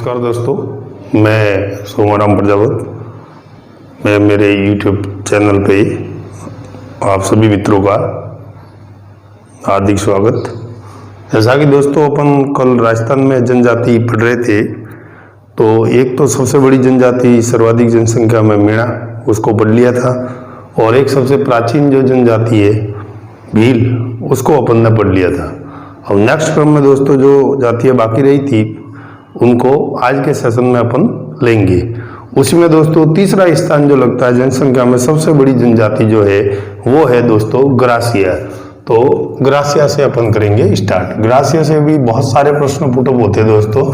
नमस्कार दोस्तों, मैं सोमाराम प्रजापत। मैं मेरे YouTube चैनल पे आप सभी मित्रों का हार्दिक स्वागत। जैसा कि दोस्तों अपन कल राजस्थान में जनजाति पढ़ रहे थे, तो एक तो सबसे बड़ी जनजाति सर्वाधिक जनसंख्या में मीणा, उसको पढ़ लिया था, और एक सबसे प्राचीन जो जनजाति है भील, उसको अपन ने पढ़ लिया था। अब नेक्स्ट क्रम में दोस्तों जो जातियाँ बाकी रही थी उनको आज के सेशन में अपन लेंगे। उसी में दोस्तों तीसरा स्थान जो लगता है जनसंख्या में सबसे बड़ी जनजाति जो है वो है दोस्तों ग्रासिया। तो ग्रासिया से अपन करेंगे स्टार्ट। ग्रासिया से भी बहुत सारे प्रश्न पुटअप होते हैं दोस्तों।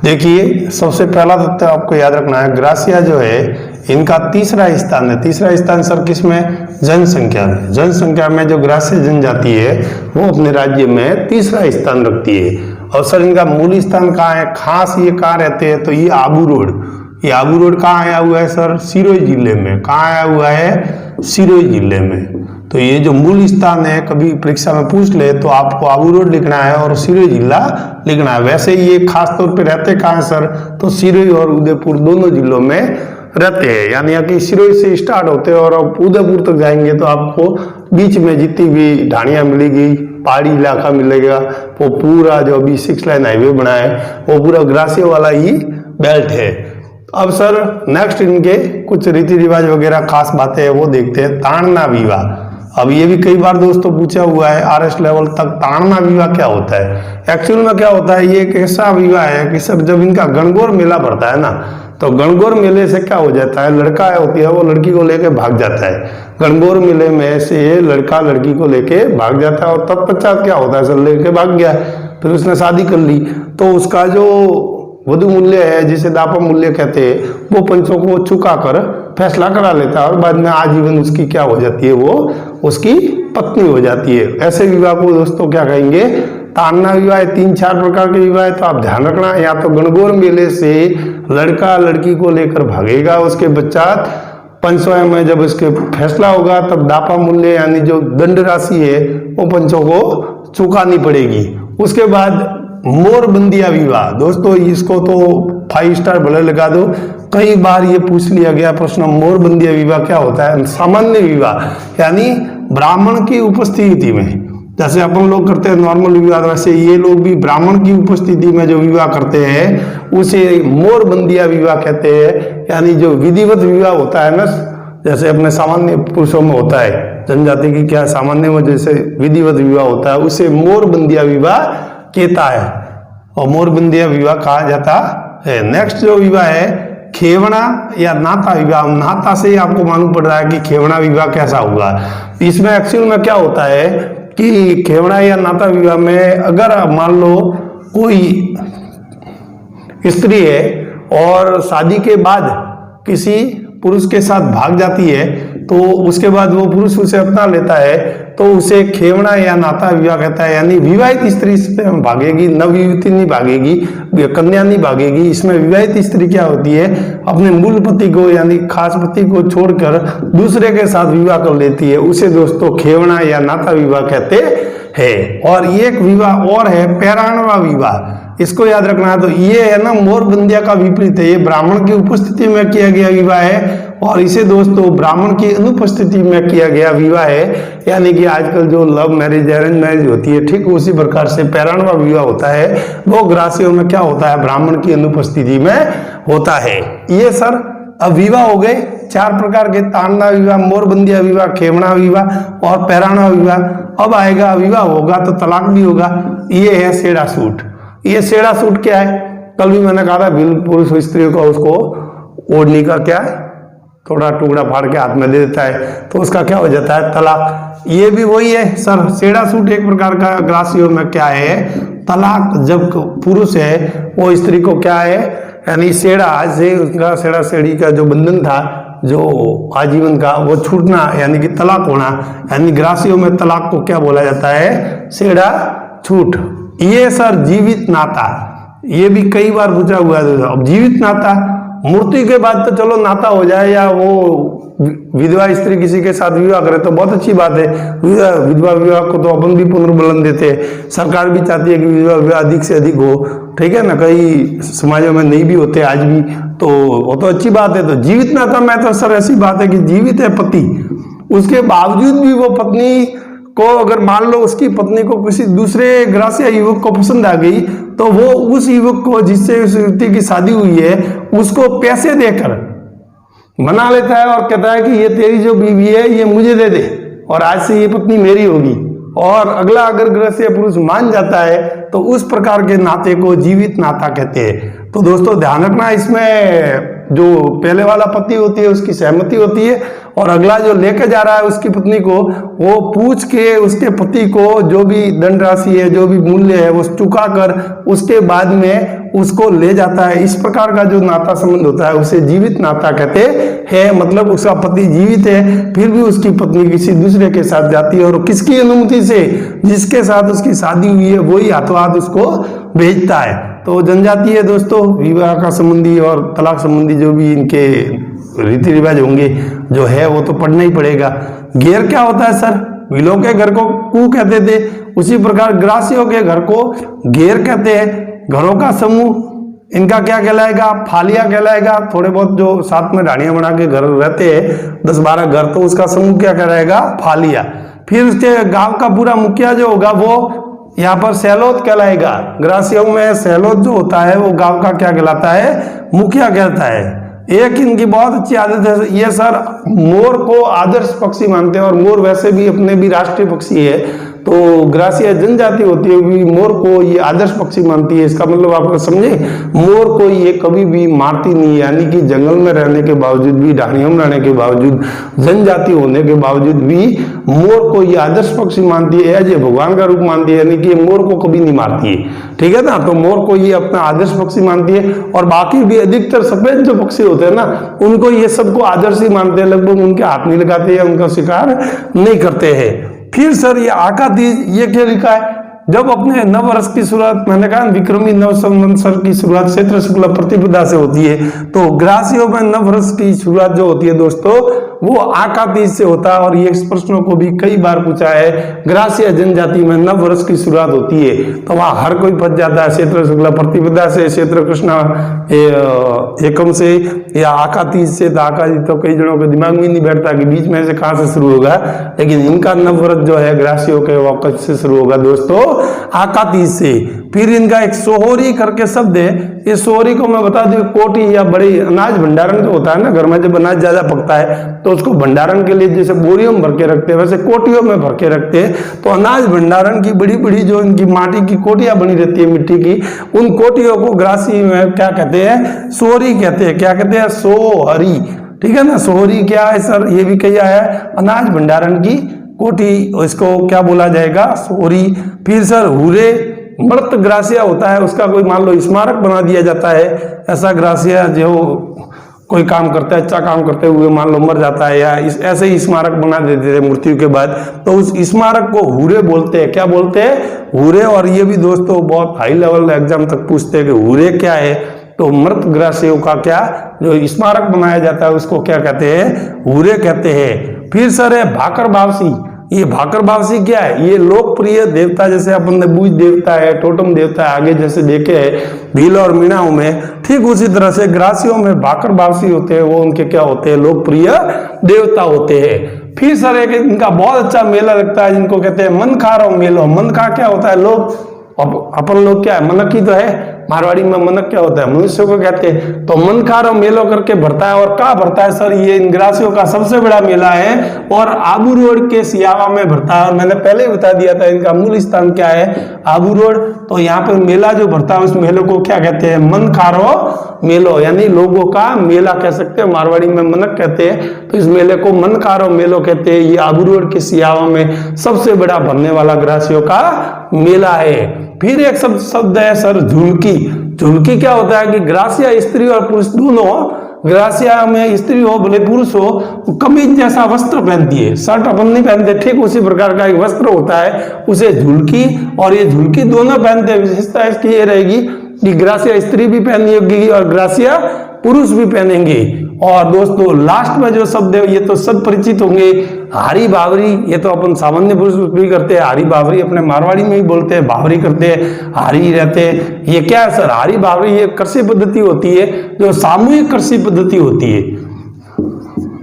देखिए, सबसे पहला तथ्य आपको याद रखना है, ग्रासिया जो है इनका तीसरा स्थान है। तीसरा स्थान सर किसमें? जनसंख्या में। जनसंख्या में जो ग्रासिया जनजाति है वो अपने राज्य में तीसरा स्थान रखती है। और सर इनका मूल स्थान कहाँ है, खास ये कहाँ रहते हैं? तो ये आबू रोड। ये आबू रोड कहाँ आया हुआ है सर? सिरोही जिले में। कहाँ आया हुआ है? सिरोही जिले में। तो ये जो मूल स्थान है, कभी परीक्षा में पूछ ले तो आपको आबू रोड लिखना है और सिरोही जिला लिखना है। वैसे ये खास तौर पे रहते कहाँ है सर? तो सिरोही और उदयपुर दोनों जिलों में रहते हैं। यानी कि सिरोही से स्टार्ट होते हैं और अब उदयपुर तक जाएंगे तो आपको बीच में जितनी भी ढाणियाँ मिलेगी, पहाड़ी इलाका मिलेगा, वो पूरा जो अभी 6 लाइन हाईवे बना है वो पूरा ग्रासिया वाला ही बेल्ट है। अब सर नेक्स्ट इनके कुछ रीति रिवाज वगैरह खास बातें हैं वो देखते हैं। ताड़ना विवाह, अब ये भी कई बार दोस्तों पूछा हुआ है RS लेवल तक, ताड़ना विवाह क्या होता है? एक्चुअल में क्या होता है, ये एक ऐसा विवाह है कि सर जब इनका गणगौर मेला पड़ता है ना, तो गणगौर मेले से क्या हो जाता है, लड़का होती है वो लड़की को लेके भाग जाता है। गणगौर मेले में से लड़का लड़की को लेके भाग जाता है और तत्पश्चात क्या होता है सर, लेके भाग गया, फिर उसने शादी कर ली, तो उसका जो वधु मूल्य है जिसे दापा मूल्य कहते हैं, वो पंचों को चुका कर फैसला करा लेता है और बाद में आजीवन उसकी क्या हो जाती है, वो उसकी पत्नी हो जाती है। ऐसे विवाह को दोस्तों क्या कहेंगे? ताड़ना विवाह। 3-4 प्रकार के विवाह है, तो आप ध्यान रखना। या तो गणगौर मेले से लड़का लड़की को लेकर भागेगा, उसके पश्चात पंचों में जब इसके फैसला होगा तब दापा मूल्य यानी जो दंड राशि है वो पंचों को चुकानी पड़ेगी। उसके बाद मोरबंदिया विवाह, दोस्तों इसको तो 5 स्टार भले लगा दो, कई बार ये पूछ लिया गया प्रश्न। मोरबंदिया विवाह क्या होता है? सामान्य विवाह, यानी ब्राह्मण की उपस्थिति में, जैसे अपन लोग करते हैं नॉर्मल विवाह, वैसे ये लोग भी ब्राह्मण की उपस्थिति में जो विवाह करते हैं उसे मोरबंदिया विवाह कहते हैं। यानी जो विधिवत विवाह होता है ना, जैसे अपने सामान्य पुरुषों में होता है, जनजाति की क्या सामान्य में जैसे विधिवत विवाह होता है, उसे मोरबंदिया विवाह कहता है और मोरबंदिया विवाह कहा जाता है। नेक्स्ट जो विवाह है खेवना या नाता विवाह। नाता से आपको मालूम पड़ रहा है कि खेवना विवाह कैसा होगा। इसमें एक्चुअल में क्या होता है कि खेवना या नाता विवाह में अगर मान लो कोई स्त्री है और शादी के बाद किसी पुरुष के साथ भाग जाती है, तो उसके बाद वो पुरुष उसे अपना लेता है, तो उसे खेवना या नाता विवाह कहता है। यानी विवाहित स्त्री से भागेगी, नवविवाहित नहीं भागेगी, कन्या नहीं भागेगी। इसमें विवाहित स्त्री क्या होती है, अपने मूल पति को यानी खास पति को छोड़कर दूसरे के साथ विवाह कर लेती है, उसे दोस्तों खेवना या नाता विवाह कहते हैं। और एक विवाह और है पैराणवा विवाह, इसको याद रखना है। तो ये है ना मोरबंदिया का विपरीत है, ये ब्राह्मण की उपस्थिति में किया गया विवाह है और इसे दोस्तों ब्राह्मण की अनुपस्थिति में किया गया विवाह है। यानी कि आजकल जो लव मैरिज अरेंज मैरिज होती है, ठीक उसी प्रकार से पैराणवा विवाह होता है, वो ग्रासियों में क्या होता है, ब्राह्मण की अनुपस्थिति में होता है। ये सर अब विवाह हो गए 4 प्रकार के, ताड़ना विवाह, मोरबंदिया विवाह, खेवना विवाह और पैराणवा विवाह। अब आएगा विवाह होगा तो तलाक भी होगा। ये है सेड़ा सूट। ये सेड़ा सूट क्या है? कल भी मैंने कहा था पुरुष स्त्री को उसको ओढ़नी का क्या है, थोड़ा टुकड़ा फाड़ के हाथ में दे देता है, तो उसका क्या हो जाता है, तलाक। ये भी वही है सर, सेड़ा सूट एक प्रकार का ग्रासियों में क्या है, तलाक। जब पुरुष है वो स्त्री को क्या है, यानी सेड़ा से उसका सेड़ा सेड़ी का जो बंधन था जो आजीवन का, वो छूटना यानी कि तलाक होना। यानी ग्रासियों में तलाक को क्या बोला जाता है, सेड़ा छूट। ये सर जीवित नाता, ये भी कई बार पूछा हुआ है। अब जीवित नाता, मृत्यु के बाद तो चलो नाता हो जाए या वो विधवा स्त्री किसी के साथ विवाह करे तो बहुत अच्छी बात है। विधवा विवाह को तो अपन भी पुनर्बलन देते हैं, सरकार भी चाहती है कि विधवा विवाह अधिक से अधिक हो, ठीक है ना। कई समाजों में नहीं भी होते आज भी, तो वो तो अच्छी बात है। तो जीवित नाता में तो सर ऐसी बात है कि जीवित है पति, उसके बावजूद भी वो पत्नी को, अगर मान लो उसकी पत्नी को किसी दूसरे ग्रासिया युवक को पसंद आ गई, तो वो उस युवक को जिससे उस व्यक्ति की शादी हुई है उसको पैसे देकर मना लेता है और कहता है कि ये तेरी जो बीवी है ये मुझे दे दे और आज से ये पत्नी मेरी होगी। और अगला अगर ग्रसिया पुरुष मान जाता है तो उस प्रकार के नाते को जीवित नाता कहते हैं। तो दोस्तों ध्यान रखना, इसमें जो पहले वाला पति होती है उसकी सहमति होती है और अगला जो लेके जा रहा है उसकी पत्नी को, वो पूछ के उसके पति को जो भी दंड राशि है, जो भी मूल्य है वो चुका कर उसके बाद में उसको ले जाता है। इस प्रकार का जो नाता संबंध होता है उसे जीवित नाता कहते हैं। मतलब उसका पति जीवित है फिर भी उसकी पत्नी किसी दूसरे के साथ जाती है और किसकी अनुमति से, जिसके साथ उसकी शादी हुई है वही हाथों हाथ उसको भेजता है। तो जनजातीय दोस्तों विवाह का संबंधी और तलाक संबंधी जो भी इनके रीति रिवाज होंगे जो है वो तो पढ़ना ही पड़ेगा। घेर क्या होता है सर? भीलों के घर को कू कहते थे, उसी प्रकार ग्रासियों के घर को घेर कहते हैं। घरों का समूह इनका क्या कहलाएगा? फालिया कहलाएगा। थोड़े बहुत जो साथ में ढाणियां बना के घर रहते हैं 10-12 घर, तो उसका समूह क्या कहलाएगा? फालिया। फिर उसके गांव का पूरा मुखिया जो होगा वो यहाँ पर सैलोत कहलाएगा। ग्रासियों में सैलोत जो होता है वो गांव का क्या कहलाता है? मुखिया कहता है। एक इनकी बहुत अच्छी आदत है, ये सर मोर को आदर्श पक्षी मानते हैं और मोर वैसे भी अपने भी राष्ट्रीय पक्षी है। तो ग्रासिया जनजाति होती है भी मोर को ये आदर्श पक्षी मानती है। इसका मतलब आप समझे, मोर को ये कभी भी मारती नहीं है, यानी कि जंगल में रहने के बावजूद भी, ढाणियों में रहने के बावजूद, जनजाति होने के बावजूद भी मोर को ये आदर्श पक्षी मानती है, ये भगवान का रूप मानती है, यानी कि मोर को कभी नहीं मारती है, ठीक है ना। तो मोर को ये अपना आदर्श पक्षी मानती है और बाकी भी अधिकतर सफेद जो पक्षी होते हैं ना उनको ये सबको आदर्श ही मानते हैं, लगभग उनके हाथ नहीं लगाते हैं, उनका शिकार नहीं करते हैं। फिर सर ये आका तीज, ये क्या लिखा है? जब अपने नव वर्ष की शुरुआत, मैंने कहा विक्रमी नव संवत्सर की शुरुआत चैत्र शुक्ल प्रतिपदा से होती है, तो ग्रासियों में नव वर्ष की शुरुआत जो होती है दोस्तों वो आका तीज से होता है। और ये इस प्रश्नों को भी कई बार पूछा है, ग्रासिया जनजाति में नव वर्ष की शुरुआत होती है, तो वहां हर कोई फंस जाता है चैत्र शुक्ल प्रतिपदा से, चैत्र कृष्ण एकम से या आका तीज से। तो आका तीज तो कई जनों के दिमाग में नहीं बैठता कि बीच में से कहां से शुरू होगा, लेकिन इनका नव वर्ष जो है ग्रासियों के वो कब से शुरू होगा दोस्तों? आका तीज से। फिर इनका एक सोहरी करके शब्द है, इस सोहरी को मैं बता दूं कोटी या बड़ी अनाज भंडारण जो होता है ना, घर में जब अनाज ज्यादा पकता है तो उसको भंडारण के लिए जैसे बोरियों में भर के रखते हैं वैसे कोटियों में भर के रखते हैं। तो अनाज भंडारण की बड़ी बड़ी जो इनकी माटी की कोटियां बनी रहती है मिट्टी की, उन कोटियों को ग्रासी में क्या कहते हैं? सोहरी कहते हैं। क्या कहते हैं? सोहरी, ठीक है ना। सोहरी क्या है सर? ये भी कहा है अनाज भंडारण की कोटी, इसको क्या बोला जाएगा? सोहरी। फिर सर हुरे, मृत ग्रासिया होता है उसका कोई मान लो स्मारक बना दिया जाता है। ऐसा ग्रासिया जो कोई काम करता है, अच्छा काम करते हुए मान लो मर जाता है या ऐसे ही स्मारक बना देते थे मृत्यु के बाद, तो उस स्मारक को हुरे बोलते हैं। क्या बोलते हैं? हुरे। और ये भी दोस्तों बहुत हाई लेवल एग्जाम तक पूछते हैं कि हुरे क्या है। तो मृत ग्रासियों का क्या जो स्मारक बनाया जाता है उसको क्या कहते हैं? हुरे कहते हैं। फिर सर है भाकर बावसी। ये भाकर बावसी क्या है? ये लोकप्रिय देवता, जैसे अपन ने बूझ देवता है, टोटम देवता है, आगे जैसे देखे है भील और मीणाओं में, ठीक उसी तरह से ग्रासियों में भाकर बावसी होते हैं। वो उनके क्या होते हैं? लोकप्रिय देवता होते हैं। फिर सर एक इनका बहुत अच्छा मेला लगता है जिनको कहते हैं मनखारो मेलो। मनखा क्या होता है? लोग, अपन लोग क्या है? मनक ही तो है, मारवाड़ी में मनक क्या होता है? मनुष्य को कहते हैं। तो मनखारो मेलो करके भरता है। और कहाँ भरता है सर? ये इन ग्रासियों का सबसे बड़ा मेला है और आबू रोड के सियावा में भरता है। और मैंने पहले ही बता दिया था इनका मूल स्थान क्या है? आबू रोड। तो यहाँ पर मेला जो भरता है उस मेले को क्या कहते हैं? मनखारो मेलो, यानी लोगों का मेला कह सकते हैं। मारवाड़ी में मनक कहते हैं, तो इस मेले को मनखारो मेलो कहते हैं। ये आबू रोड के सियावा में सबसे बड़ा भरने वाला ग्रासियों का मेला है। फिर एक शब्द है सर झुमकी। झुमकी क्या होता है कि ग्रासिया स्त्री और पुरुष दोनों, ग्रासिया में स्त्री हो भले पुरुष हो, कमीज जैसा वस्त्र पहनती है। शर्ट अपन नहीं पहनते, ठीक उसी प्रकार का एक वस्त्र होता है उसे झुलकी। और ये झुलकी दोनों पहनते हैं। विशेषता इसकी ये रहेगी कि ग्रासिया स्त्री भी पहनी होगी और ग्रासिया पुरुष भी पहनेंगे। और दोस्तों लास्ट में जो शब्द है ये तो सब परिचित होंगे, हारी बावरी। ये तो अपन सामान्य पुरुष भी करते हैं, हारी बावरी अपने मारवाड़ी में ही बोलते हैं, बावरी करते हैं, हारी रहते हैं। ये क्या है सर? हारी बावरी ये कृषि पद्धति होती है जो सामूहिक कृषि पद्धति होती है।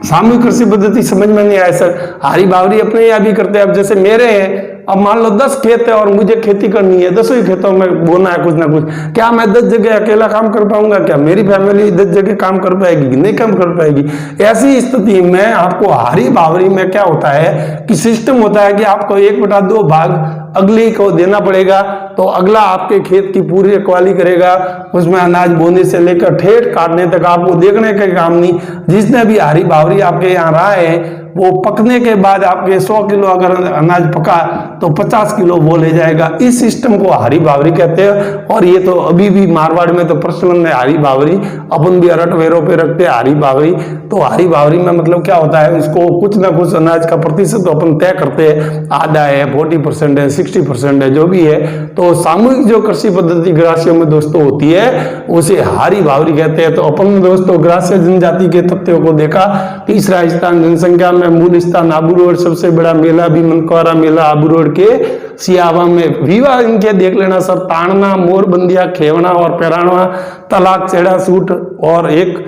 सामूहिक कृषि पद्धति समझ में नहीं आया सर? हारी बावरी अपने यहाँ भी करते हैं। अब जैसे मेरे हैं, अब मान लो 10 खेत है और मुझे खेती करनी है, 10 ही खेतों में बोना है कुछ ना कुछ, क्या मैं 10 जगह अकेला काम कर पाऊंगा? क्या मेरी फैमिली 10 जगह काम कर पाएगी? नहीं काम कर पाएगी। ऐसी स्थिति में आपको हारी बावरी में क्या होता है कि सिस्टम होता है कि आपको 1/2 भाग अगले को देना पड़ेगा, तो अगला आपके खेत की पूरी रखवाली करेगा, उसमें अनाज बोने से लेकर ठेठ काटने तक आपको देखने का काम नहीं। जिसने भी हारी बावरी आपके यहाँ रहा है वो पकने के बाद आपके 100 किलो अगर अनाज पका तो 50 किलो वो ले जाएगा। इस सिस्टम को हारी बावरी कहते हैं। और ये तो अभी भी मारवाड़ में तो प्रचलन है हारी बावरी, अपन भी अरट वेरों पे रखते हैं हारी बावरी। तो हारी बावरी में मतलब क्या होता है, उसको कुछ ना कुछ अनाज का प्रतिशत तो अपन तय करते हैं, आधा है, 40% है, 60% है, जो भी है। तो सामूहिक जो कृषि पद्धति ग्रासियों में दोस्तों होती है उसे हारी बावरी कहते हैं। तो अपन दोस्तों ग्रास्य जनजाति के तथ्यों को देखा। तीसरा स्थान जनसंख्या में, मूल स्थान आबू रोड, सबसे बड़ा मेला भी मनकवारा मेला आबू रोड के सियावा में। विवाह इनके देख लेना सर, ताड़ना, मोरबंदिया, खेवना और पैराणवा, तलाक, चेड़ा सूट और एक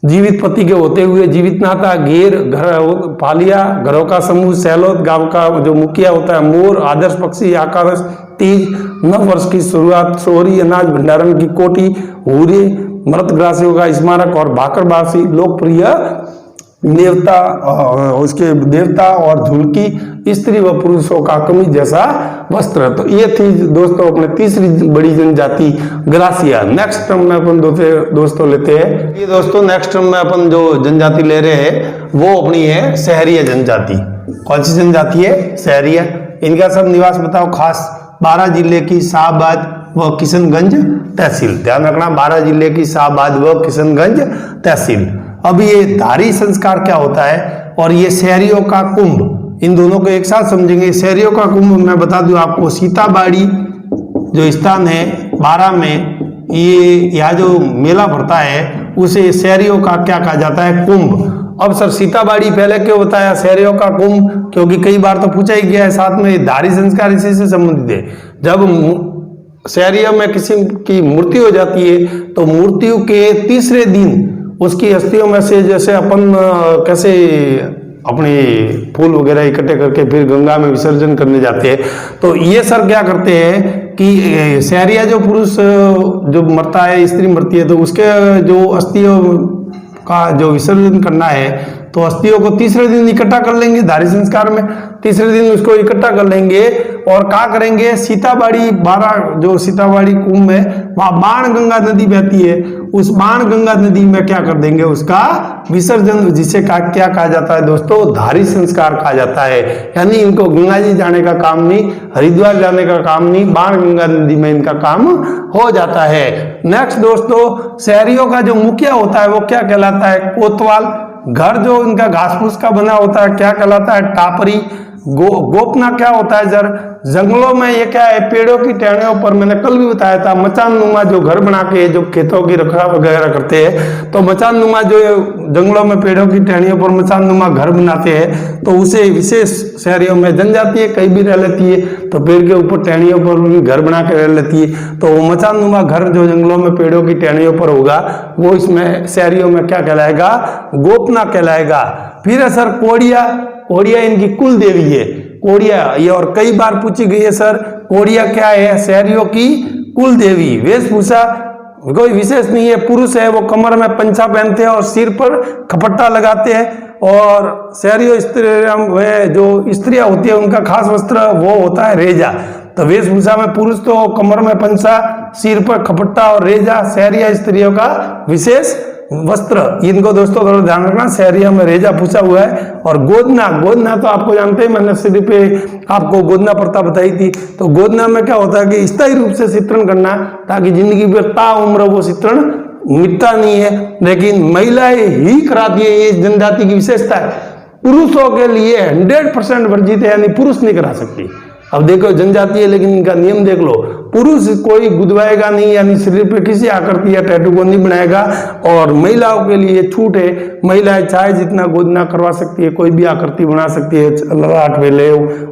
जीवित पति के होते हुए जीवित नाता, घेर, घर, पालिया, घरों का समूह, सैलोत, गांव का जो मुखिया होता है, मोर, आदर्श पक्षी, आकाश, तीज, नव वर्ष की शुरुआत, सोहरी, अनाज भंडारण की कोटी, हूरे, मृत ग्रासियों का स्मारक और भाकरबासी लोकप्रिय देवता, उसके देवता और झुमकी, स्त्री व पुरुषों का कमीज जैसा वस्त्र। तो ये थी दोस्तों अपने तीसरी बड़ी जनजाति ग्रासिया। नेक्स्ट टर्म में अपन दोस्तों लेते हैं, ये दोस्तों नेक्स्ट टर्म में अपन जो जनजाति ले रहे हैं वो अपनी है सहरिया जनजाति। कौन सी जनजाति है? सहरिया। इनका सब निवास बताओ खास 12 जिले की शाहबाद व किशनगंज तहसील। ध्यान रखना, 12 जिले की शाहबाद व किशनगंज तहसील। अब ये धारी संस्कार क्या होता है और ये शहरियों का कुंभ, इन दोनों को एक साथ समझेंगे। शहरियों का कुंभ मैं बता दूं आपको, सीताबाड़ी जो स्थान है 12 में, ये यहाँ जो मेला भरता है उसे शहरियों का क्या कहा जाता है? कुंभ। अब सर सीताबाड़ी पहले क्यों बताया शहरियों का कुंभ? क्योंकि कई बार तो पूछा ही गया है, साथ में धारी संस्कार इसी से संबंधित है। जब शहरियों में किसी की मृत्यु हो जाती है तो मृत्यु के तीसरे दिन उसकी अस्थियों में से जैसे अपन कैसे अपने फूल वगैरह इकट्ठे करके फिर गंगा में विसर्जन करने जाते हैं, तो ये सर क्या करते हैं कि शहरिया जो पुरुष जो मरता है, स्त्री मरती है, तो उसके जो अस्थियों का जो विसर्जन करना है तो अस्थियों को तीसरे दिन इकट्ठा कर लेंगे। धारी संस्कार में तीसरे दिन उसको इकट्ठा कर लेंगे और क्या करेंगे, सीताबाड़ी 12 जो सीताबाड़ी कुंभ है वहां बाण गंगा नदी बहती है, उस बाण गंगा नदी में क्या कर देंगे, उसका विसर्जन, जिसे क्या कहा जाता है दोस्तों? धारी संस्कार कहा जाता है। यानी इनको गंगा जी जाने का काम नहीं, हरिद्वार जाने का काम नहीं, बाण गंगा नदी में इनका काम हो जाता है। नेक्स्ट दोस्तों, शहरियों का जो मुखिया होता है वो क्या कहलाता है? कोतवाल। घर जो इनका घास फूस का बना होता है क्या कहलाता है? टापरी। गोपना क्या होता है सर? जंगलों में ये क्या है? पेड़ों की टहनियों पर, मैंने कल भी बताया था, मचान नुमा जो घर बना के जो खेतों की रखरखाव वगैरह करते हैं, तो मचान नुमा जो जंगलों में पेड़ों की टहनियों पर मचान नुमा घर बनाते हैं, तो उसे विशेष शहरियों में जनजाति है कहीं भी रह लेती है, तो पेड़ के ऊपर टहनियों पर भी घर बना के रह लेती है। तो मचान नुमा घर जो जंगलों में पेड़ों की टहनियों पर होगा वो इसमें शहरियों में क्या कहलाएगा? गोपना कहलाएगा। फिर है सर कोड़िया। कोड़िया इनकी कुल देवी है, कोड़िया। ये और कई बार पूछी गई है सर, कोड़िया क्या है? शहरियों की कुल देवी। वेशभूषा कोई विशेष नहीं है, पुरुष है वो कमर में पंछा पहनते हैं और सिर पर खपट्टा लगाते हैं, और शहरियों जो स्त्रियां होती है उनका खास वस्त्र वो होता है रेजा। तो वेशभूषा में पुरुष तो कमर में पंछा, सिर पर खपट्टा और रेजा, शहरिया स्त्रियों का विशेष वस्त्र। इनको दोस्तों थोड़ा ध्यान रखना, शहरिया में रेजा पूछा हुआ है। और गोदना, गोदना तो आपको जानते हैं, मैंने सिर पे आपको गोदना प्रथा बताई थी। तो गोदना में क्या होता है कि स्थायी रूप से चित्रण करना, ताकि जिंदगी में ता उम्र वो चित्रण मिटता नहीं है। लेकिन महिलाएं ही कराती है, ये जनजाति की विशेषता है। पुरुषों के लिए 100% वर्जित है, यानी पुरुष नहीं करा सकती। अब देखो जनजाति है लेकिन इनका नियम देख लो, पुरुष कोई गुदवाएगा नहीं, यानी शरीर पे किसी आकृति या टैटू को नहीं बनाएगा। और महिलाओं के लिए छूट है, महिलाएं चाहे जितना गोदना करवा सकती है, कोई भी आकृति बना सकती है, ललाट पे ले,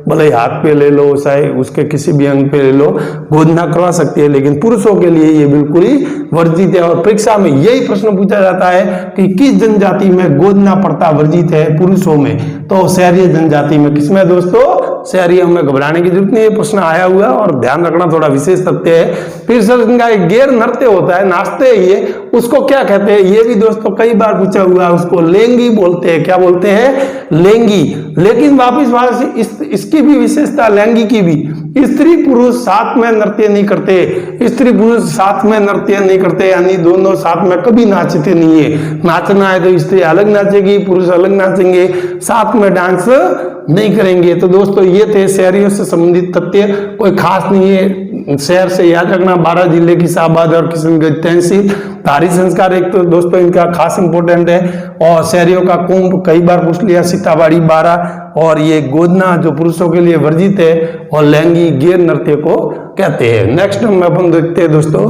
भले हाथ पे ले लो, चाहे उसके किसी भी अंग पे ले लो, गोदना करवा सकती है। लेकिन पुरुषों के लिए ये बिल्कुल ही वर्जित है। और परीक्षा में यही प्रश्न पूछा जाता है कि किस जनजाति में गोदना प्रथा वर्जित है पुरुषों में, तो शहरी जनजाति में। किसमें दोस्तों? शहरी में। घबराने की जरूरत नहीं है, प्रश्न आया हुआ और ध्यान रखना थोड़ा विशेष तथ्य है। फिर सर इनका एक गैर नृत्य होता है, नाचते हैं ये, उसको क्या कहते हैं? ये भी दोस्तों कई बार पूछा हुआ है, उसको लेंगी बोलते हैं। क्या बोलते हैं? लेंगी। लेकिन वापिस वहां से इसकी भी विशेषता, लैंगी की भी, स्त्री पुरुष साथ में नृत्य नहीं करते, स्त्री पुरुष साथ में नृत्य नहीं करते, यानी दोनों साथ में कभी नाचते नहीं है। नाचना है तो स्त्री अलग नाचेगी, पुरुष अलग नाचेंगे, साथ में डांस नहीं करेंगे। तो दोस्तों ये थे शहरियों से संबंधित तथ्य, कोई खास नहीं है। शहर से याद रखना 12 जिले की शाहबाद और किशनगंज तहसील। धारी संस्कार एक तो दोस्तों इनका खास इंपोर्टेंट है। और शहरियों का कुंभ कई बार पूछ लिया, सीताबाड़ी 12। और ये गोदना जो पुरुषों के लिए वर्जित है, और लैंगी गैर नृत्य को कहते हैं। नेक्स्ट में अपन देखते हैं दोस्तों,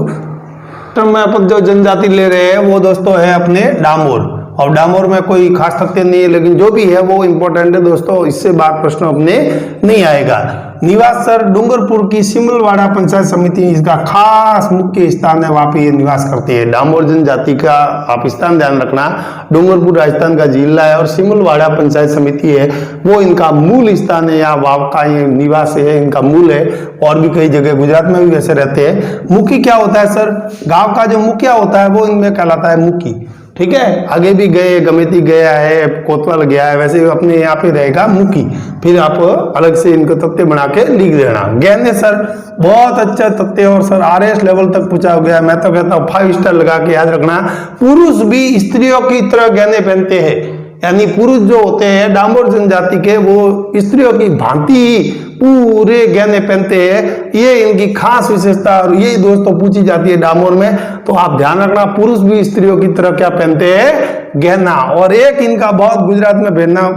में अपन जो जनजाति ले रहे हैं वो दोस्तों है अपने डामोर। और डामोर में कोई खास तथ्य नहीं है, लेकिन जो भी है वो इंपॉर्टेंट है दोस्तों, इससे बात प्रश्न अपने नहीं आएगा। निवास सर डूंगरपुर की सिमलवाड़ा पंचायत समिति इसका खास मुख्य स्थान है, वहां पे ये निवास करते हैं। डामोर जनजाति का आप स्थान ध्यान रखना, डूंगरपुर राजस्थान का जिला है और सिमलवाड़ा पंचायत समिति है वो इनका मूल स्थान है, या वहां का ये निवास है, इनका मूल है। और भी कई जगह गुजरात में भी वैसे रहते हैं। मुखी क्या होता है सर? गाँव का जो मुखिया होता है वो इनमें कहलाता है मुखी। ठीक है, आगे भी गए, गमेती गया है, कोतवाल गया है, वैसे अपने यहाँ पे रहेगा मुखी। फिर आप अलग से इनको तथ्य बना के लिख देना। गहने सर बहुत अच्छा तथ्य, और सर RS लेवल तक पूछा गया। मैं तो कहता हूँ 5 स्टार लगा के याद रखना। पुरुष भी स्त्रियों की तरह गहने पहनते हैं, यानी पुरुष जो होते हैं डामोर जनजाति के, वो स्त्रियों की भांति ही पूरे गहने पहनते हैं। ये इनकी खास विशेषता, और यही दोस्तों पूछी जाती है डामोर में। तो आप ध्यान रखना, पुरुष भी स्त्रियों की तरह क्या पहनते हैं? गहना। और एक इनका बहुत गुजरात में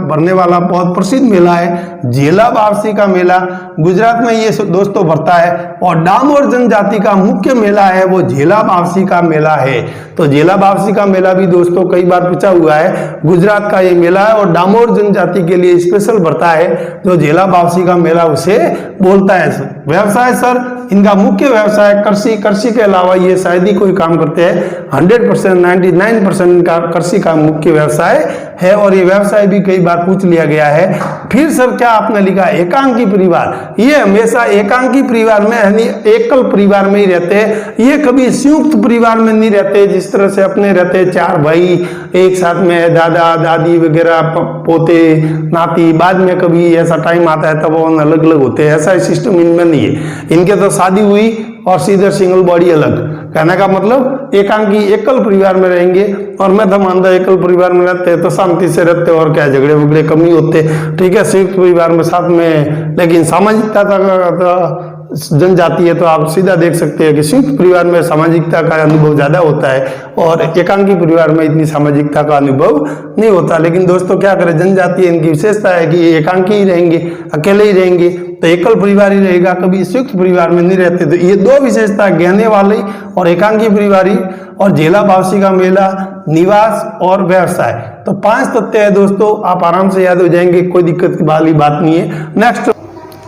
भरने वाला बहुत प्रसिद्ध मेला है झेला बावसी का मेला। गुजरात में ये दोस्तों भरता है, और डामोर जनजाति का मुख्य मेला है वो झेला बावसी का मेला है। तो झेला बावसी का मेला भी दोस्तों कई बार पूछा हुआ है। गुजरात का ये मेला है और डामोर जनजाति के लिए स्पेशल भरता है, जो झेला बावसी का मेला उसे बोलता है। व्यवसाय सर इनका मुख्य व्यवसाय कृषि, कृषि के अलावा ये शायद ही कोई काम करते हैं। 100% 99% इनका कृषि का मुख्य व्यवसाय है, और ये व्यवसाय भी कई बार पूछ लिया गया है। फिर सर क्या आपने लिखा? एकांकी परिवार। ये हमेशा एकांकी परिवार में, यानी एकल परिवार में ही रहते हैं। ये कभी संयुक्त परिवार में नहीं रहते, जिस तरह से अपने रहते हैं 4 भाई एक साथ में, दादा दादी वगैरह, पोते नाती। बाद में कभी ऐसा टाइम आता है तब वो अलग अलग होते हैं, ऐसा सिस्टम इनमें नहीं है। इनके तो शादी हुई और सीधे सिंगल बॉडी अलग। कहने का मतलब एकांकी एकल परिवार में रहेंगे। और मैं तो मानता एकल परिवार में रहते हैं तो शांति से रहते हैं, और क्या झगड़े वगड़े कम नहीं होते। ठीक है, संयुक्त परिवार में साथ में, लेकिन सामाजिकता का जनजाति है तो आप सीधा देख सकते हैं कि संयुक्त परिवार में सामाजिकता का अनुभव ज्यादा होता है, और एकांकी परिवार में इतनी सामाजिकता का अनुभव नहीं होता। लेकिन दोस्तों क्या करें, जनजाति इनकी विशेषता है कि एकांकी ही रहेंगे, अकेले ही रहेंगे, तो एकल परिवार ही रहेगा, कभी संयुक्त परिवार में नहीं रहते। तो ये 2 विशेषता, गहने वाली और एकांकी परिवारी, और झेला बावसी का मेला, निवास और व्यवसाय। तो 5 तथ्य है दोस्तों, आप आराम से याद हो जाएंगे, कोई दिक्कत वाली बात नहीं है। नेक्स्ट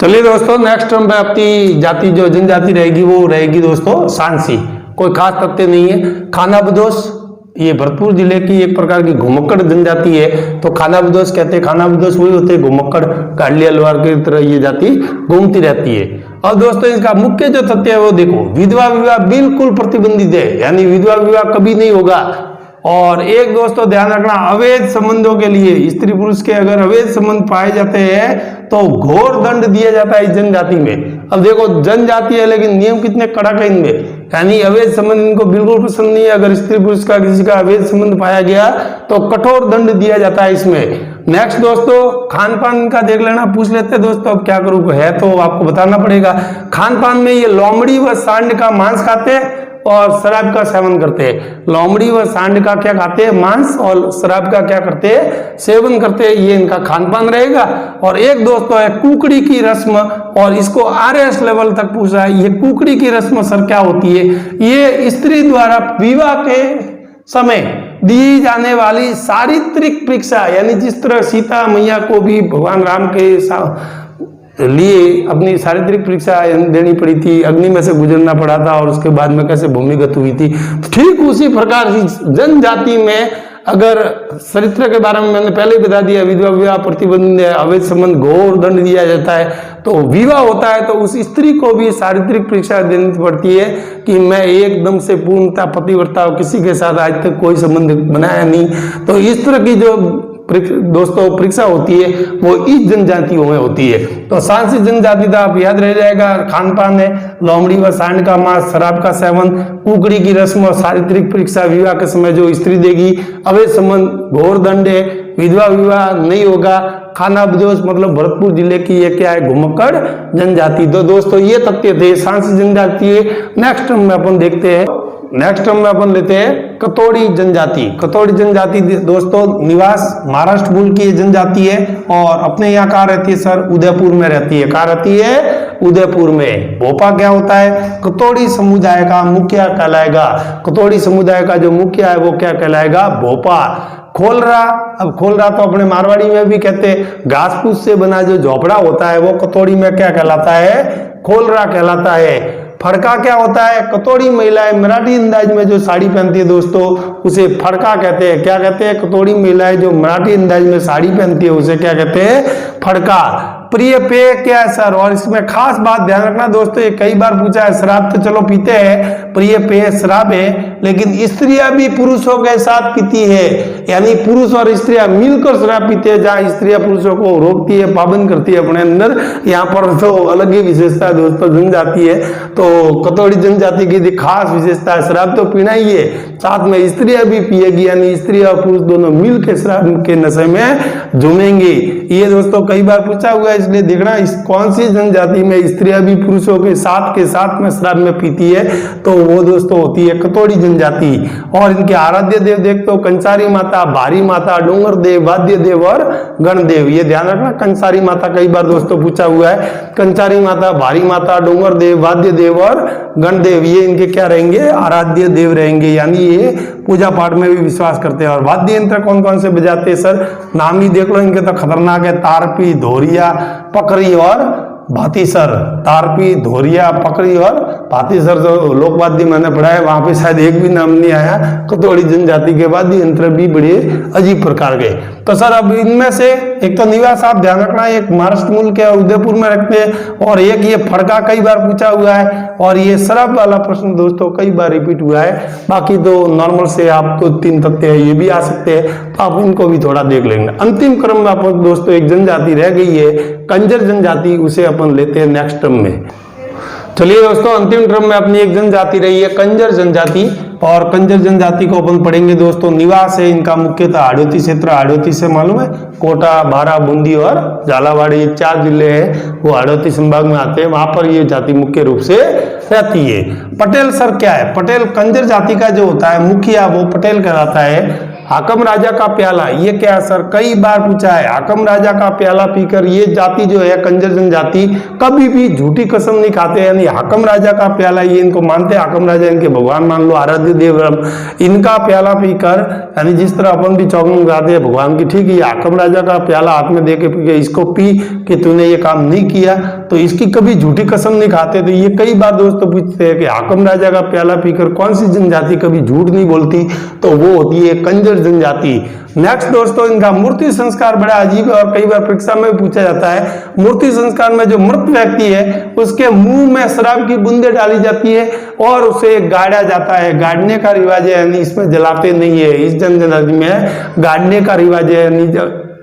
चलिए दोस्तों, नेक्स्ट टर्म पे आपकी जाति जो जनजाति रहेगी वो रहेगी दोस्तों सांसी। कोई खास तथ्य नहीं है। खानाबदोश ये भरतपुर जिले की एक प्रकार की घुमक्कड़ जनजाति है। तो खानाबदोश कहते हैं, खानाबदोश वही होते हैं घुमक्कड़, काडली अलवार की तरह ये जाति घूमती रहती है। और दोस्तों इसका मुख्य जो तथ्य है वो देखो, विधवा विवाह बिल्कुल प्रतिबंधित है, यानी विधवा विवाह कभी नहीं होगा। और एक दोस्तों ध्यान रखना, अवैध संबंधों के लिए स्त्री पुरुष के अगर अवैध संबंध पाए जाते हैं तो घोर दंड दिया जाता है इस जनजाति में। अब देखो जनजाति है लेकिन नियम कितने कड़क है इनमें, यानी अवैध संबंध इनको बिल्कुल पसंद नहीं है। अगर स्त्री पुरुष का किसी का अवैध संबंध पाया गया तो कठोर दंड दिया जाता है इसमें। नेक्स्ट दोस्तों खान पान का देख लेना, पूछ लेते दोस्तों, अब क्या करूँ, है तो आपको बताना पड़ेगा। खान पान में ये लोमड़ी व सांड का मांस खाते हैं, और शराब का सेवन करते हैं। लोमड़ी व सांड का क्या खाते हैं? मांस, और शराब का क्या करते हैं? सेवन करते हैं। ये इनका खान पान रहेगा। और एक दोस्तों है कुकड़ी की रस्म, और इसको RS लेवल तक पूछा है। ये कुकड़ी की रस्म सर क्या होती है? ये स्त्री द्वारा विवाह के समय दी जाने वाली चारित्रिक परीक्षा, यानी जिस तरह सीता मैया को भी भगवान राम के लिए अपनी चारित्रिक परीक्षा देनी पड़ी थी, अग्नि में से गुजरना पड़ा था, और उसके बाद में कैसे भूमिगत हुई थी, तो ठीक उसी प्रकार जनजाति में अगर चरित्र के बारे में मैंने पहले बता दिया, विधवा विवाह प्रतिबंध, अवैध संबंध, घोर दंड दिया जाता है। तो विवाह होता है तो उस स्त्री को भी चारित्रिक परीक्षा देनी पड़ती है कि मैं एकदम से पूर्णतः पतिव्रता, किसी के साथ आज तक कोई संबंध बनाया नहीं। तो इस तरह की जो दोस्तों परीक्षा होती है वो इस जनजातियों में होती है। तो सांसी जनजाति का आप याद रह जाएगा, खान पान है लोमड़ी व सांड का मांस, शराब का सेवन, कुकड़ी की रस्म और चारित्रिक परीक्षा, विवाह के समय जो स्त्री देगी, अवैध संबंध, घोर दंड है, विधवा विवाह नहीं होगा, खाना बदोश, मतलब भरतपुर जिले की ये क्या है? घुमक्कड़ जनजाति। तो दोस्तों ये तथ्य थे सांसी जनजाति। नेक्स्ट में अपन देखते हैं, नेक्स्ट में अपन लेते हैं कतोड़ी जनजाति। कतोड़ी जनजाति दोस्तों निवास महाराष्ट्र मूल की जनजाति है, और अपने यहाँ कहाँ रहती है सर? उदयपुर में रहती है। कहाँ रहती है? उदयपुर में। भोपा क्या होता है? कतोड़ी समुदाय का मुखिया कहलाएगा। कतोड़ी समुदाय का जो मुखिया है वो क्या कहलाएगा? भोपा। खोलरा, अब खोलरा तो अपने मारवाड़ी में भी कहते हैं। घास फूस से बना जो झोपड़ा होता है वो कतोड़ी में क्या कहलाता है? खोलरा कहलाता है। फड़का क्या होता है? कतोड़ी महिलाएं मराठी अंदाज में जो साड़ी पहनती है दोस्तों उसे फड़का कहते हैं। क्या कहते हैं? कतोड़ी महिलाएं जो मराठी अंदाज में साड़ी पहनती है उसे क्या कहते हैं? फड़का। प्रिय पेय क्या है सर? और इसमें खास बात ध्यान रखना दोस्तों, ये कई बार पूछा है। शराब तो चलो पीते हैं, प्रिय पेय शराब है, लेकिन स्त्रियां भी पुरुषों के साथ पीती है, यानी पुरुष और स्त्रियां मिलकर शराब पीते हैं। जहां स्त्रियां पुरुषों को रोकती है, पाबंद करती है अपने अंदर, यहाँ पर तो अलग ही विशेषता दोस्तों जनजाति है। तो कतोड़ी जनजाति की खास विशेषता है, शराब तो पीना ही है, साथ में स्त्रियां भी पिएगी, यानी स्त्री और पुरुष दोनों मिलकर शराब के नशे में झूमेंगे। ये दोस्तों कई बार पूछा हुआ है, इसलिए देखना इस कौन सी जनजाति में स्त्रियां भी पुरुषों के साथ में शराब में पीती है, तो वो दोस्तों होती है कतोड़ी जनजाति। और इनके आराध्य देव देखते हो कंसारी माता, भारी माता, डोंगर देव, वाद्य देव और गणदेव। ये ध्यान रखना, कंसारी माता कई बार दोस्तों पूछा हुआ है। कंसारी माता, भारी माता, डोंगर देव, वाद्य देव और गणदेव, ये इनके क्या रहेंगे? आराध्य देव रहेंगे, यानी ये पूजा पाठ में भी विश्वास करते हैं। और वाद्य यंत्र कौन कौन से बजाते हैं सर? नाम ही देख लो इनके तो खतरनाक है। तारपी, धोरिया, पकड़ी और भातीसर। तारपी, धोरिया, पकड़ी और भातीसर जो लोकवाद्य मैंने पढ़ा है वहां पे शायद एक भी नाम नहीं आया। कतोड़ी जनजाति के वाद्य यंत्र भी बड़े अजीब प्रकार के। तो सर अब इनमें से एक तो निवास आप ध्यान रखना, एक महाराष्ट्र मूल के उदयपुर में रखते हैं, और एक ये फड़का कई बार पूछा हुआ है, और ये शराब वाला प्रश्न दोस्तों कई बार रिपीट हुआ है। बाकी तो नॉर्मल से आप तो 3 तथ्य है ये भी आ सकते हैं, तो आप इनको भी थोड़ा देख लेंगे। अंतिम क्रम में आप दोस्तों एक जनजाति रह गई है कंजर जनजाति, उसे अपन लेते हैं नेक्स्ट टर्म में। चलिए दोस्तों अंतिम क्रम में अपनी एक जनजाति रही है कंजर जनजाति, और कंजर जनजाति को अपन पढ़ेंगे दोस्तों। निवास है इनका मुख्यतः हाड़ौती क्षेत्र, हाड़ौती से मालूम है कोटा, बारा, बूंदी और झालावाड़, ये 4 जिले हैं वो हाड़ौती संभाग में आते हैं, वहां पर ये जाति मुख्य रूप से रहती है। पटेल सर क्या है? पटेल कंजर जाति का जो होता है मुखिया वो पटेल कहलाता है। हाकम राजा का प्याला, ये क्या है सर? कई बार पूछा है। हाकम राजा का प्याला पीकर ये जाति जो है कंजर जनजाति कभी भी झूठी कसम नहीं खाते, यानी हाकम राजा का प्याला ये इनको मानते हैं। हाकम राजा इनके भगवान मान लो, आराध्य देव, इनका प्याला पीकर, यानी जिस तरह अपन भी चौगन गाते हैं भगवान की, ठीक है, हाकम राजा का प्याला हाथ में दे के इसको पी कि तूने ये काम नहीं किया, तो इसकी कभी झूठी कसम नहीं खाते। तो ये कई बार दोस्तों पूछते हैं कि हाकम राजा का प्याला पीकर कौन सी जनजाति कभी झूठ नहीं बोलती, तो वो होती है कंजर जनजाति। नेक्स्ट दोस्तों इनका मूर्ति संस्कार बड़ा अजीब है और कई बार परीक्षा में भी पूछा जाता है। मूर्ति संस्कार में जो मृत व्यक्ति है उसके मुंह में शराब की बूंदें डाली जाती है और उसे गाड़ा जाता है। गाड़ने का रिवाज है, यानी इसमें जलाते नहीं है। इस जनजाति में गाड़ने का रिवाज है, यानी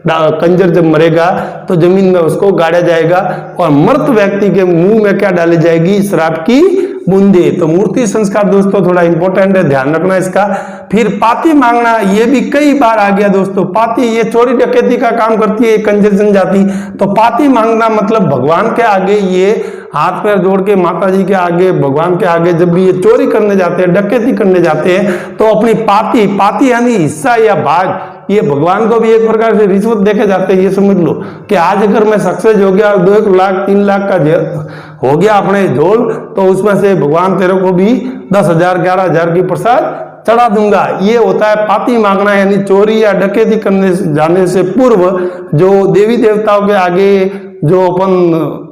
कंजर जब मरेगा तो जमीन में उसको गाड़ा जाएगा और मृत व्यक्ति के मुंह में क्या डाली जाएगी? शराब की बूंदे। तो मूर्ति संस्कार दोस्तों थोड़ा इंपॉर्टेंट है, ध्यान रखना इसका। फिर पाती मांगना, ये भी कई बार आ गया दोस्तों। पाती ये चोरी डकैती का काम करती है कंजर जनजाति। तो पाती मांगना मतलब भगवान के आगे ये हाथ पैर जोड़ के माता जी के आगे, भगवान के आगे जब भी ये चोरी करने जाते हैं, डकैती करने जाते हैं, तो अपनी पाती यानी हिस्सा या भाग, ये भगवान को भी एक प्रकार से रिश्वत देके जाते हैं। ये समझ लो कि आज अगर मैं सक्सेस हो गया, 2 लाख 3 लाख का हो गया अपने झोल, तो उसमें से भगवान तेरे को भी 10,000 11,000 की प्रसाद चढ़ा दूंगा। ये होता है पाती मांगना, यानी चोरी या डकैती करने जाने से पूर्व जो देवी देवताओं के आगे जो अपन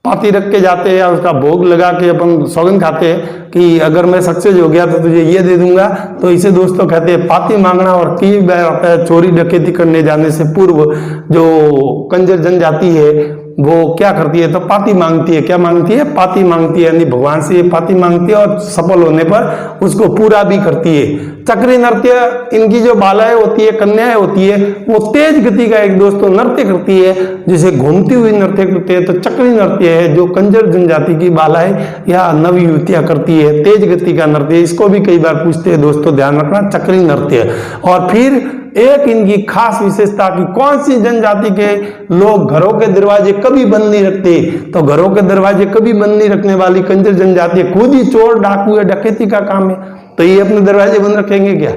पाती रख के जाते हैं या उसका भोग लगा के अपन सौगंध खाते हैं कि अगर मैं सक्सेस हो गया तो तुझे ये दे दूंगा, तो इसे दोस्तों कहते हैं पाती मांगना। और कई बार आता है चोरी डकैती करने जाने से पूर्व जो कंजर जनजाति है वो क्या करती है? तो पाती मांगती है। क्या मांगती है? पाती मांगती है, यानी भगवान से ये पाती मांगती है और सफल होने पर उसको पूरा भी करती है। चक्री नृत्य, इनकी जो बालाएं होती है, कन्याएं होती है, वो तेज गति का एक दोस्तों नृत्य करती है, जिसे घूमती हुई नृत्य करते हैं। तो चक्री नृत्य है जो कंजर जनजाति की बालाएं या नव युवतियां करती है, तेज गति का नृत्य। इसको भी कई बार पूछते हैं दोस्तों, ध्यान रखना, चक्री नृत्य। और फिर एक इनकी खास विशेषता की कौन सी जनजाति के लोग घरों के दरवाजे कभी बंद नहीं रखते? तो घरों के दरवाजे कभी बंद नहीं रखने वाली कंजर जनजाति खुद ही चोर डाकू या डकैती का काम है। तो ये अपने दरवाजे बंद रखेंगे क्या?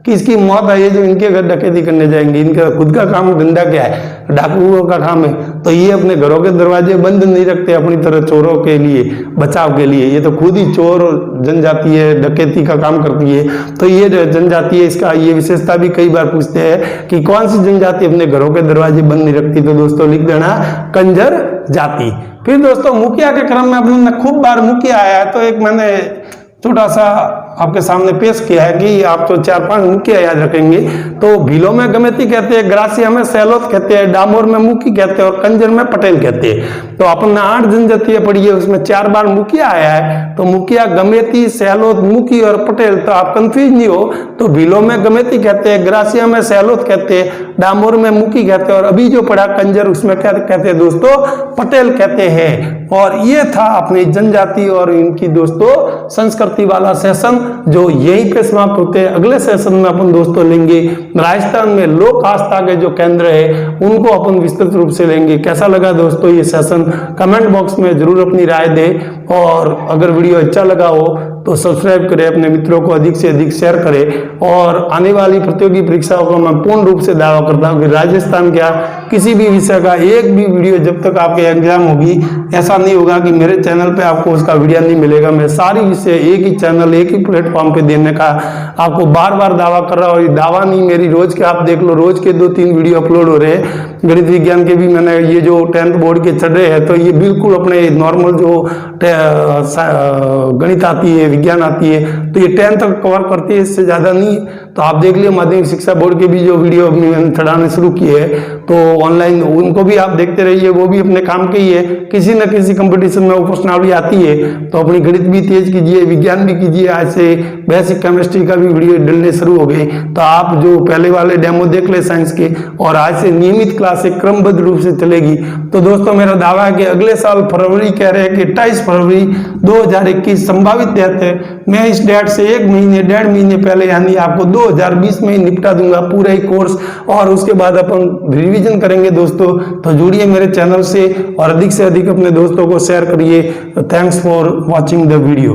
किसकी मौत आई है जो इनके घर डकैती करने जाएंगे? इनका खुद का काम धंधा क्या है? डाकुओं का काम है। तो ये अपने घरों के दरवाजे बंद नहीं रखते अपनी तरह चोरों के लिए, बचाव के लिए। ये तो खुद ही चोर जनजाति है, डकैती का काम करती है। तो ये जनजाति है, इसका ये विशेषता भी कई बार पूछते हैं कि कौन सी जनजाति अपने घरों के दरवाजे बंद नहीं रखती? तो दोस्तों लिख देना, कंजर जाति। फिर दोस्तों मुखिया के क्रम में अपने खूब बार मुखिया आया है, तो एक मैंने छोटा सा आपके सामने पेश किया है कि आप तो 4-5 मुखिया याद रखेंगे। तो भीलों में गमेती कहते हैं, ग्रासिया में सैलोत कहते हैं, डामोर में मुखी कहते हैं और कंजर में पटेल कहते हैं। तो अपन ने 8 जनजातियां पढ़ी है, उसमें 4 बार मुखिया आया है। तो मुखिया गमेती, सैलोत, मुखी और पटेल। तो आप कंफ्यूज नहीं हो। तो भीलों में गमेती कहते हैं, ग्रासिया में सैलोत कहते हैं, डामोर में मुखी कहते हैं और अभी जो पढ़ा कंजर उसमें क्या कहते हैं दोस्तों? पटेल कहते हैं। और ये था अपनी जनजाति और इनकी दोस्तों संस्कृति वाला सेशन, जो यहीं पे समाप्त होते हैं। अगले सेशन में अपन दोस्तों लेंगे राजस्थान में लोक आस्था के जो केंद्र है उनको अपन विस्तृत रूप से लेंगे। कैसा लगा दोस्तों ये सेशन? कमेंट बॉक्स में जरूर अपनी राय दें और अगर वीडियो अच्छा लगा हो तो सब्सक्राइब करें, अपने मित्रों को अधिक से अधिक शेयर करें। और आने वाली प्रतियोगी परीक्षाओं का मैं पूर्ण रूप से दावा करता हूं कि राजस्थान क्या किसी भी विषय का एक भी वीडियो जब तक आपके एग्जाम होगी, ऐसा नहीं होगा कि मेरे चैनल पे आपको उसका वीडियो नहीं मिलेगा। मैं सारी विषय एक ही चैनल, एक ही प्लेटफॉर्म पे देने का आपको बार बार दावा कर रहा हूँ। ये दावा नहीं मेरी, रोज के आप देख लो, रोज के 2-3 वीडियो अपलोड हो रहे हैं। गणित विज्ञान के भी मैंने ये जो 10th बोर्ड के चढ़ रहे हैं, तो ये बिल्कुल अपने नॉर्मल जो गणित आती है, विज्ञान आती है, तो ये 10th तक कवर करती है, इससे ज्यादा नहीं। तो आप देख लियो माध्यमिक शिक्षा बोर्ड के भी जो वीडियो मैंने चढ़ाने शुरू किए है, तो ऑनलाइन उनको भी आप देखते रहिए, वो भी अपने काम के ही है। किसी न किसी कंपटीशन में वो प्रश्नावली आती है, तो अपनी गणित भी तेज कीजिए, विज्ञान भी कीजिए। आज से बेसिक केमिस्ट्री का भी वीडियो डलने शुरू हो गए, तो आप जो पहले वाले डेमो देख ले साइंस के, और आज से नियमित क्लासें क्रमबद्ध रूप से चलेगी। तो दोस्तों मेरा दावा है कि अगले साल फरवरी कह रहे हैं कि 28 फरवरी 2021 संभावित डेट है। मैं इस डेट से 1 महीने 1.5 महीने पहले यानी आपको 2020 में ही निपटा दूंगा पूरा ही कोर्स, और उसके बाद अपन रिवीजन करेंगे दोस्तों। तो जुड़िए मेरे चैनल से और अधिक से अधिक अपने दोस्तों को शेयर करिए। Thanks for watching the video.